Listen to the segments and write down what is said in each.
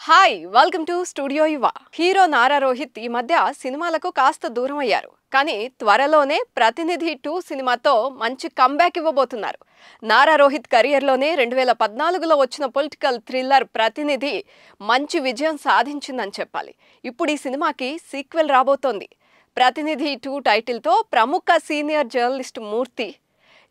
Hi welcome to studio యువ. Hero Nara Rohit ఈ మధ్య సినిమాలకు కాస్త దూరం అయ్యారు. కానీ త్వరలోనే ప్రతినిధి 2 సినిమాతో మంచి కంబ్యాక్ ఇవ్వబోతున్నారు. నారా రోహిత్ కెరియర్లోనే 2014లో వచ్చిన పొలిటికల్ థ్రిల్లర్ ప్రతినిధి మంచి విజయం సాధించిందని చెప్పాలి. ఇప్పుడు ఈ సినిమాకి సీక్వెల్ రాబోతోంది. ప్రతినిధి 2 టైటిల్తో ప్రముఖ సీనియర్ జర్నలిస్ట్ మూర్తి,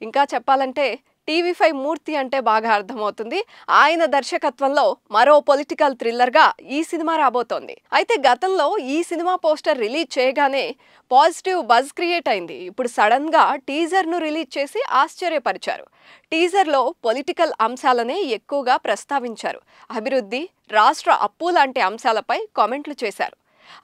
ఇంకా చెప్పాలంటే టీవీ5 మూర్తి అంటే బాగా అర్థమవుతుంది, ఆయన దర్శకత్వంలో మరో పొలిటికల్ థ్రిల్లర్గా ఈ సినిమా రాబోతోంది. అయితే గతంలో ఈ సినిమా పోస్టర్ రిలీజ్ చేయగానే పాజిటివ్ బజ్ క్రియేట్ అయింది. ఇప్పుడు సడన్గా టీజర్ను రిలీజ్ చేసి ఆశ్చర్యపరిచారు. టీజర్లో పొలిటికల్ అంశాలనే ఎక్కువగా ప్రస్తావించారు. అభివృద్ధి, రాష్ట్ర అప్పు లాంటి అంశాలపై కామెంట్లు చేశారు.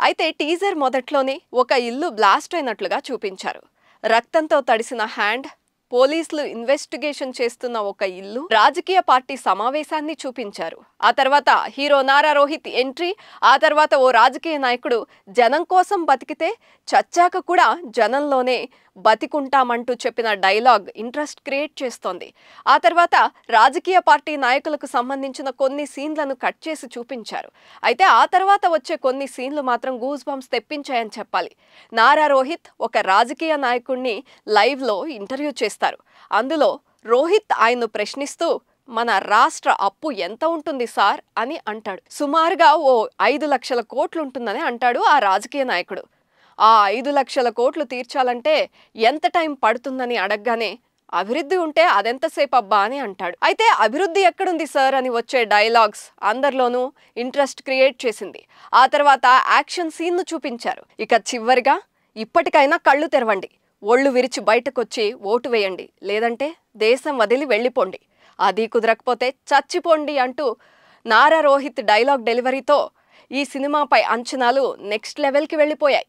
అయితే టీజర్ మొదట్లోనే ఒక ఇల్లు బ్లాస్ట్ అయినట్లుగా చూపించారు. రక్తంతో తడిసిన హ్యాండ్, పోలీసులు ఇన్వెస్టిగేషన్ చేస్తున్న ఒక ఇల్లు, రాజకీయ పార్టీ సమావేశాన్ని చూపించారు. ఆ తర్వాత హీరో నారా రోహిత్ ఎంట్రీ, ఆ తర్వాత ఓ రాజకీయ నాయకుడు జనం కోసం బతికితే చచ్చాక కూడా జనంలోనే బతికుంటామంటూ చెప్పిన డైలాగ్ ఇంట్రెస్ట్ క్రియేట్ చేస్తోంది. ఆ తర్వాత రాజకీయ పార్టీ నాయకులకు సంబంధించిన కొన్ని సీన్లను కట్ చేసి చూపించారు. అయితే ఆ తర్వాత వచ్చే కొన్ని సీన్లు మాత్రం గూస్ బంప్స్ తెప్పించాయని చెప్పాలి. నారా రోహిత్ ఒక రాజకీయ నాయకుడిని లైవ్లో ఇంటర్వ్యూ చేస్తారు. అందులో రోహిత్ ఆయన్ను ప్రశ్నిస్తూ, మన రాష్ట్ర అప్పు ఎంత ఉంటుంది సార్ అని అంటాడు. సుమారుగా ఓ 5 లక్షల కోట్లు ఉంటుందని అంటాడు ఆ రాజకీయ నాయకుడు. ఆ 5 లక్షల కోట్లు తీర్చాలంటే ఎంత టైం పడుతుందని అడగగానే, అభివృద్ధి ఉంటే అదెంతసేపు అబ్బా అని అంటాడు. అయితే అభివృద్ధి ఎక్కడుంది సార్ అని వచ్చే డైలాగ్స్ అందరిలోనూ ఇంట్రెస్ట్ క్రియేట్ చేసింది. ఆ తర్వాత యాక్షన్ సీన్ను చూపించారు. ఇక చివరిగా, ఇప్పటికైనా కళ్ళు తెరవండి, ఒళ్ళు విరిచి బయటకొచ్చి ఓటు వేయండి, లేదంటే దేశం వదిలి వెళ్ళిపోండి, అది కుదరకపోతే చచ్చిపోండి అంటూ నారా రోహిత్ డైలాగ్ డెలివరీతో ఈ సినిమాపై అంచనాలు నెక్స్ట్ లెవెల్కి వెళ్ళిపోయాయి.